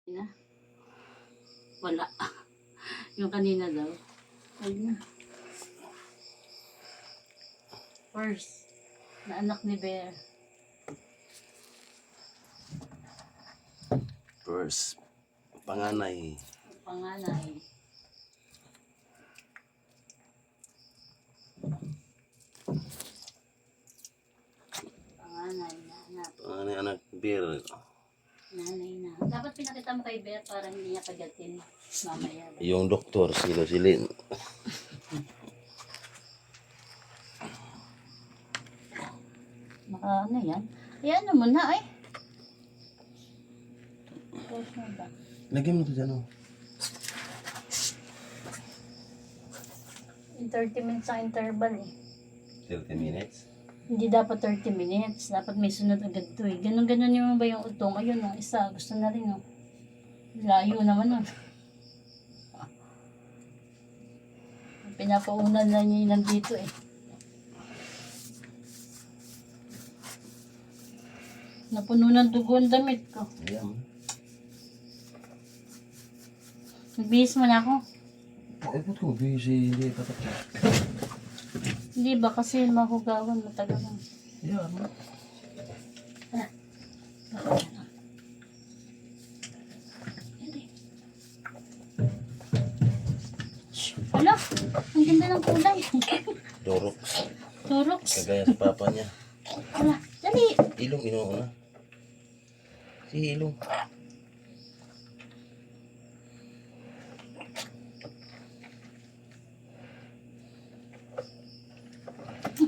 Na? Wala. Yung kanina daw. Ayun na. First, na anak ni Bear. First, panganay. Panganay. Panganay na anak. Panganay anak Bear. Nanay na. Dapat pinakita mo kay Bear para hindi niya kagatin mamaya. Yung doktor, si Lynn. Ano yan? Ayan mo na ay. Close mo ba? Lagyan mo ito dyan, oh. In 30 minutes ang interval eh. 30 minutes. Hindi dapat 30 minutes. Dapat may sunod agad to eh. Ganon-ganon yung ba yung utong. Ayun o, isa. Gusto na rin o. Layo naman o. Pinapaunan na niya yung nandito eh. Napuno ng dugo ang damit ko. Ayan. Nagbihis mo na ako. Eh, ba't ko busy? Hindi tatakot. Hindi ba kasi mahugawan matagal lang. Ayan. Hala, ang ganda ng kulay. Dorok. Turoks. Kagaya sa papa niya. Hala, dali. Ilong, inuuna. Si Ilong.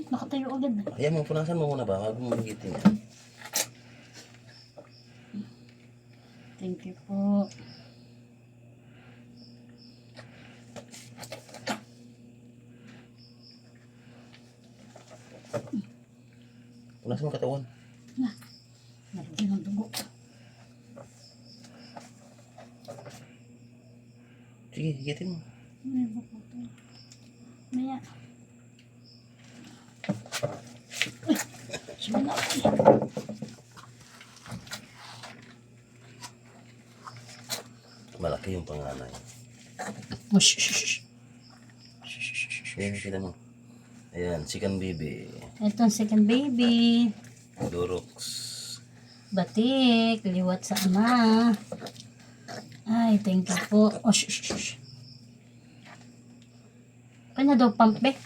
Nakatayo agad. Ayan mo, punasan mo muna ba? Bago mo magitin niya. Thank you po. Punasan mo katawan. Na, nalagyan ng dugo. Sige, higitin mo. May buko to. Maya. Uy, sumala ako eh. Malaki yung panganay. Oh, shh, shh, shh. Ayan, kita mo. Ayan, chicken baby. Ito ang second baby. Doroks. Batik, liwat sa ama. Ay, thank you po. Oh, shh, shh, shh. Kanya daw pump eh.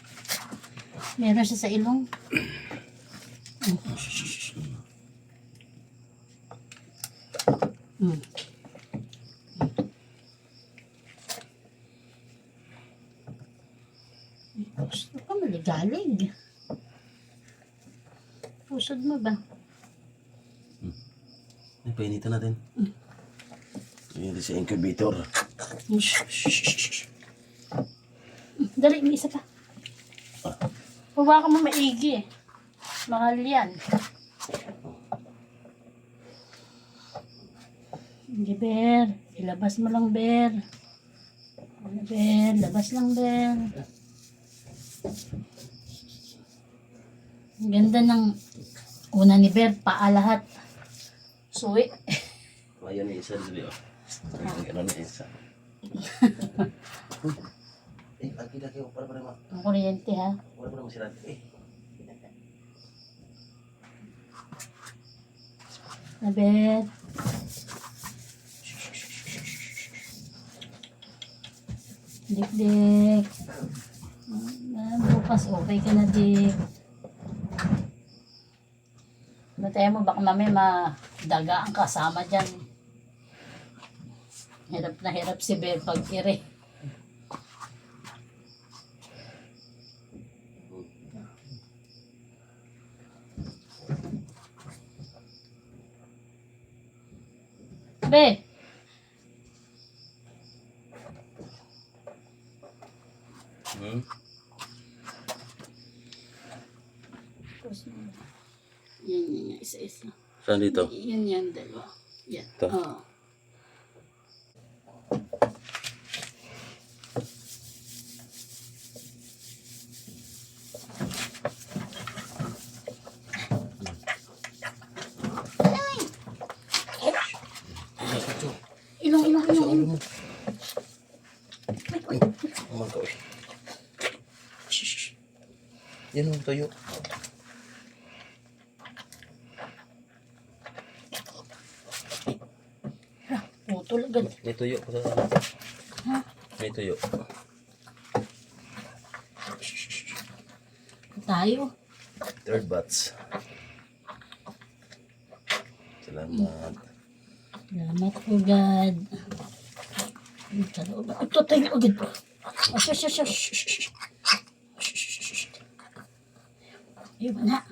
Meron siya sa ilong. Oh, shh, shh, shh. Gusto ka maligalig. Pusod mo ba? Ay, painitan natin. Ayan din sa incubator. Shh, shh, shh, shh. Dali, may isa pa. Huwag ka mo maigi eh. Mahal yan. Hindi, Bear. Ilabas mo lang, Bear. Ano, Bear? Labas lang, Bear. Ang ganda ng una ni Bear. Paa lahat. Suwi. Ayan yung isa dito. Ayan, gano'n na isa. Eh, laki-laki ko. Para ma. Ang kuryente, ha? Para masirad. Na, Bear. Dik-dik. Bukas okay ka na, Dik. Bataya mo, baka mamaya madaga ang kasama dyan. Hirap na hirap si Bear pag ire. Be! Yan, isa-isa. Saan dito? Yan, dalawa. Yan. Ito? Oo. Ilong. Sa ulo mo. Umangka eh. Shh. Yan ang tuyo. Putol agad. May tuyo pa sa Ha? May tuyo. Tayo. Third batch. Salamat. Salamat po, God. Ito tayo agad. Ayun na.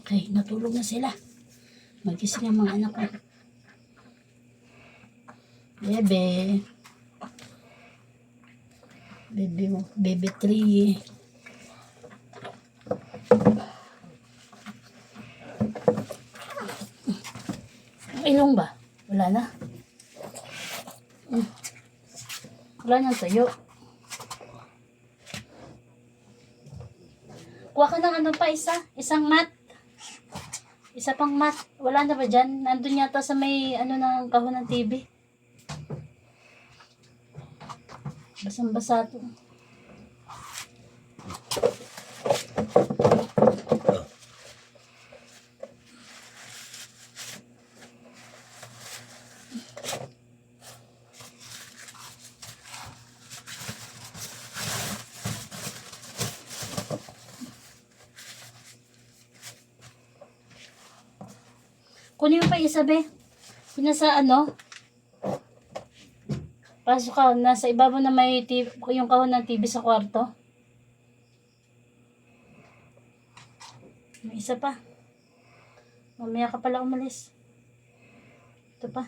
Okay, natulog na sila. Magising ang mga anak ko. Bebe. Bebe 3. Ang ilong ba? Wala na. Wala nang tayo. Kuha ka ng ano pa, isang mat. Isa pang mat. Wala na ba dyan? Nandun yata sa may ano ng kahon ng TV. Basang-basa to. Kunin mo pa isa, be. Yung nasa ano? Pasok ka, nasa ibabaw na may TV, yung kahon ng TV sa kwarto. May isa pa. Mamaya ka pala umalis. Ito pa.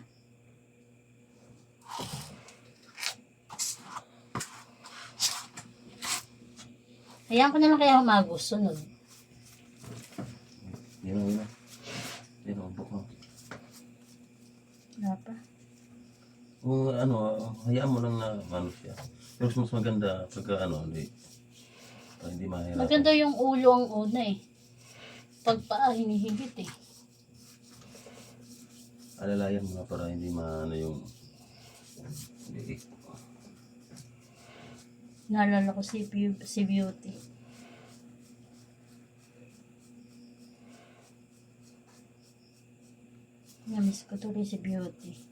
Hayaan ko na lang kaya humagos. Sunod. Yan. Yan ang buko. Wala pa. Kung ano, hayaan mo lang na ano siya. Pero mas maganda pagka ano, hindi mahirap. Maganda yung ulo ang una eh. Pag paa, hinihigit eh. Alalayan mo na para hindi maano yung liik. Naalala ko si Beauty. Namiss ko tuloy si Beauty.